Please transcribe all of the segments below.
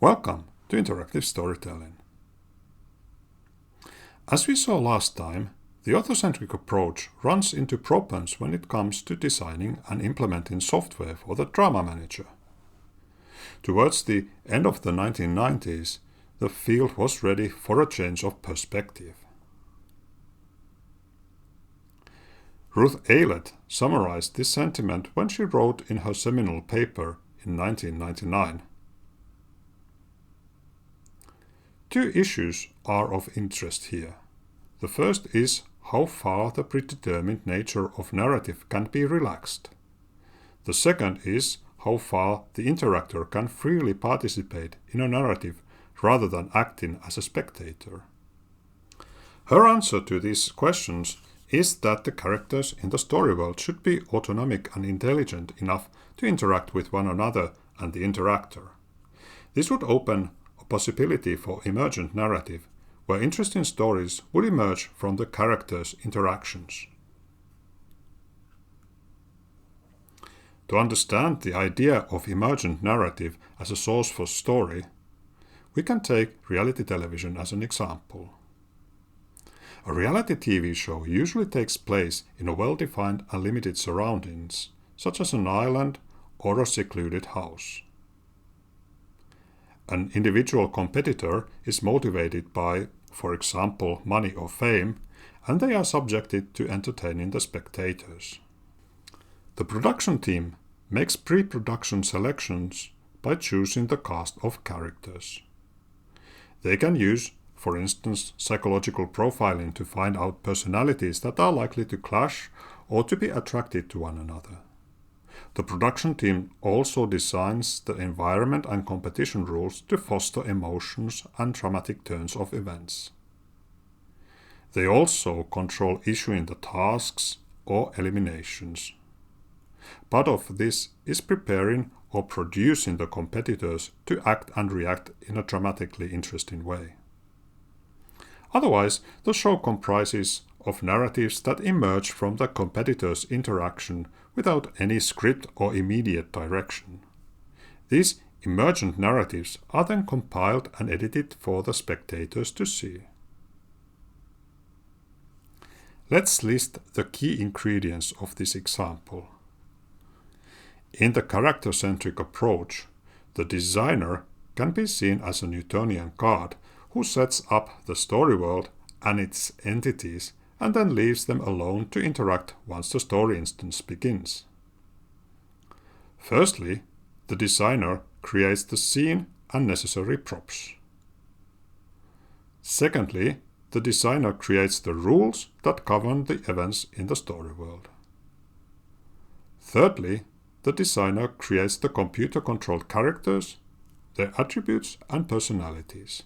Welcome to Interactive Storytelling. As we saw last time, the author-centric approach runs into problems when it comes to designing and implementing software for the drama manager. Towards the end of the 1990s, the field was ready for a change of perspective. Ruth Aylett summarized this sentiment when she wrote in her seminal paper in 1999. Two issues are of interest here. The first is how far the predetermined nature of narrative can be relaxed. The second is how far the interactor can freely participate in a narrative rather than acting as a spectator. Her answer to these questions is that the characters in the story world should be autonomic and intelligent enough to interact with one another and the interactor. This would open possibility for emergent narrative, where interesting stories would emerge from the characters' interactions. To understand the idea of emergent narrative as a source for story, we can take reality television as an example. A reality TV show usually takes place in a well-defined and limited surroundings, such as an island or a secluded house. An individual competitor is motivated by, for example, money or fame, and they are subjected to entertaining the spectators. The production team makes pre-production selections by choosing the cast of characters. They can use, for instance, psychological profiling to find out personalities that are likely to clash or to be attracted to one another. The production team also designs the environment and competition rules to foster emotions and dramatic turns of events. They also control issuing the tasks or eliminations. Part of this is preparing or producing the competitors to act and react in a dramatically interesting way. Otherwise, the show comprises of narratives that emerge from the competitors' interaction without any script or immediate direction. These emergent narratives are then compiled and edited for the spectators to see. Let's list the key ingredients of this example. In the character-centric approach, the designer can be seen as a Newtonian god who sets up the story world and its entities and then leaves them alone to interact once the story instance begins. Firstly, the designer creates the scene and necessary props. Secondly, the designer creates the rules that govern the events in the story world. Thirdly, the designer creates the computer-controlled characters, their attributes and personalities.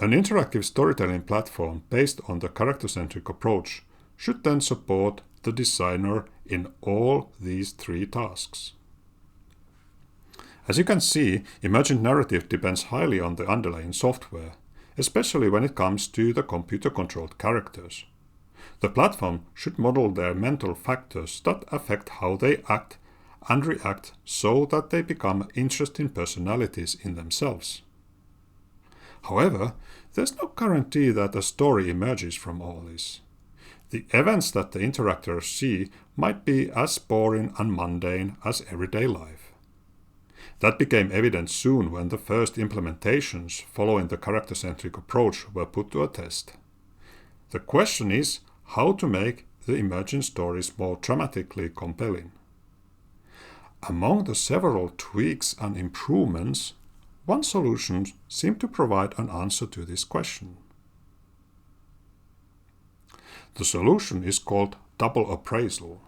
An interactive storytelling platform based on the character-centric approach should then support the designer in all these three tasks. As you can see, emergent narrative depends highly on the underlying software, especially when it comes to the computer-controlled characters. The platform should model their mental factors that affect how they act and react so that they become interesting personalities in themselves. However, there's no guarantee that a story emerges from all this. The events that the interactors see might be as boring and mundane as everyday life. That became evident soon when the first implementations following the character-centric approach were put to a test. The question is how to make the emerging stories more dramatically compelling. Among the several tweaks and improvements, one solution seemed to provide an answer to this question. The solution is called double appraisal.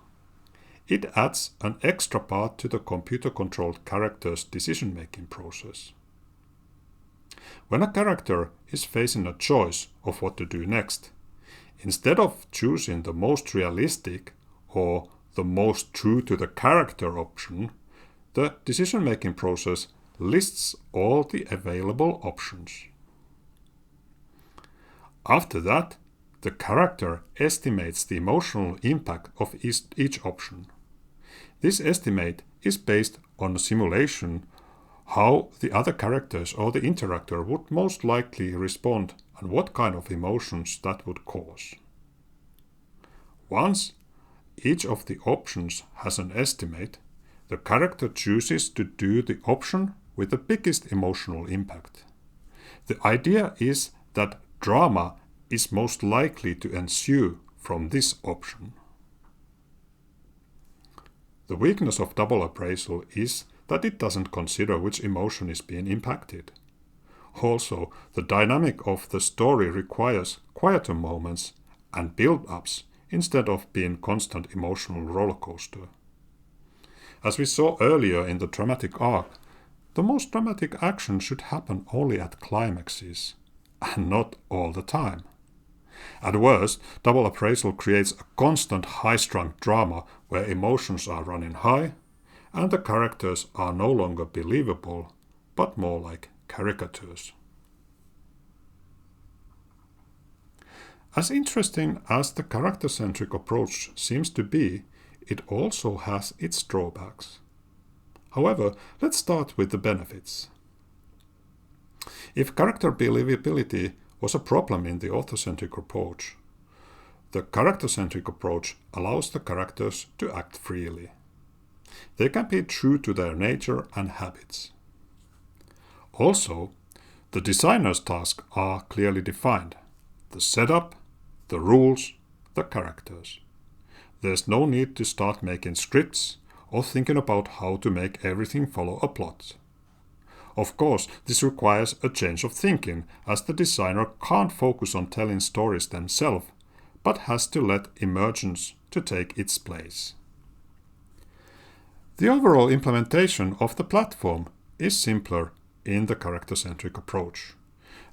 It adds an extra part to the computer-controlled character's decision-making process. When a character is facing a choice of what to do next, instead of choosing the most realistic or the most true to the character option, the decision-making process lists all the available options. After that, the character estimates the emotional impact of each option. This estimate is based on a simulation how the other characters or the interactor would most likely respond and what kind of emotions that would cause. Once each of the options has an estimate, the character chooses to do the option with the biggest emotional impact. The idea is that drama is most likely to ensue from this option. The weakness of double appraisal is that it doesn't consider which emotion is being impacted. Also, the dynamic of the story requires quieter moments and build-ups instead of being constant emotional roller coaster. As we saw earlier in the dramatic arc, the most dramatic action should happen only at climaxes, and not all the time. At worst, double appraisal creates a constant high-strung drama where emotions are running high, and the characters are no longer believable, but more like caricatures. As interesting as the character-centric approach seems to be, it also has its drawbacks. However, let's start with the benefits. If character believability was a problem in the author-centric approach, the character-centric approach allows the characters to act freely. They can be true to their nature and habits. Also, the designer's tasks are clearly defined: the setup, the rules, the characters. There's no need to start making scripts or thinking about how to make everything follow a plot. Of course, this requires a change of thinking, as the designer can't focus on telling stories themselves, but has to let emergence to take its place. The overall implementation of the platform is simpler in the character-centric approach.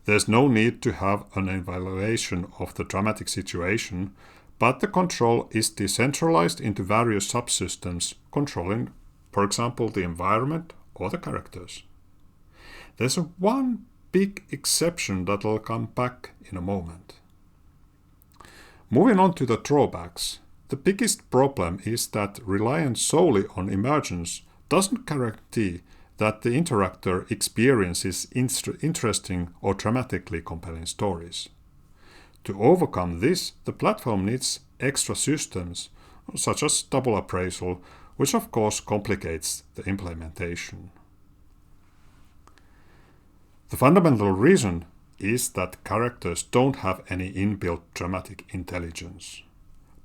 There's no need to have an evaluation of the dramatic situation, but the control is decentralized into various subsystems controlling, for example, the environment or the characters. There's one big exception that I'll come back in a moment. Moving on to the drawbacks, the biggest problem is that relying solely on emergence doesn't guarantee that the interactor experiences interesting or dramatically compelling stories. To overcome this, the platform needs extra systems, such as double appraisal, which of course complicates the implementation. The fundamental reason is that characters don't have any inbuilt dramatic intelligence.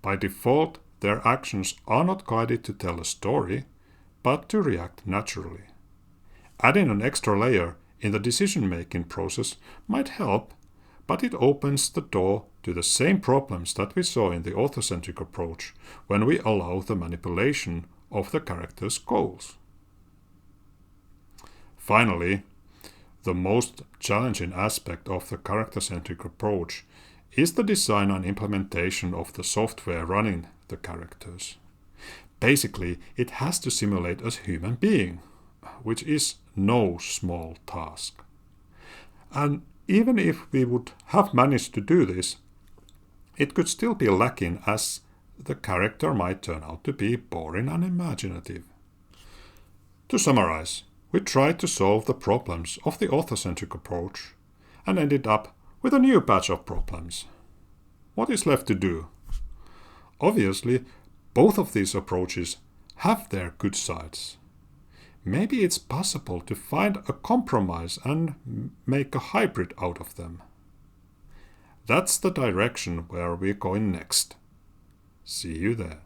By default, their actions are not guided to tell a story, but to react naturally. Adding an extra layer in the decision-making process might help, but it opens the door to the same problems that we saw in the author-centric approach when we allow the manipulation of the character's goals. Finally, the most challenging aspect of the character-centric approach is the design and implementation of the software running the characters. Basically, it has to simulate a human being, which is no small task. And even if we would have managed to do this, it could still be lacking, as the character might turn out to be boring and imaginative. To summarize, we tried to solve the problems of the author-centric approach and ended up with a new batch of problems. What is left to do? Obviously, both of these approaches have their good sides. Maybe it's possible to find a compromise and make a hybrid out of them. That's the direction where we're going next. See you there.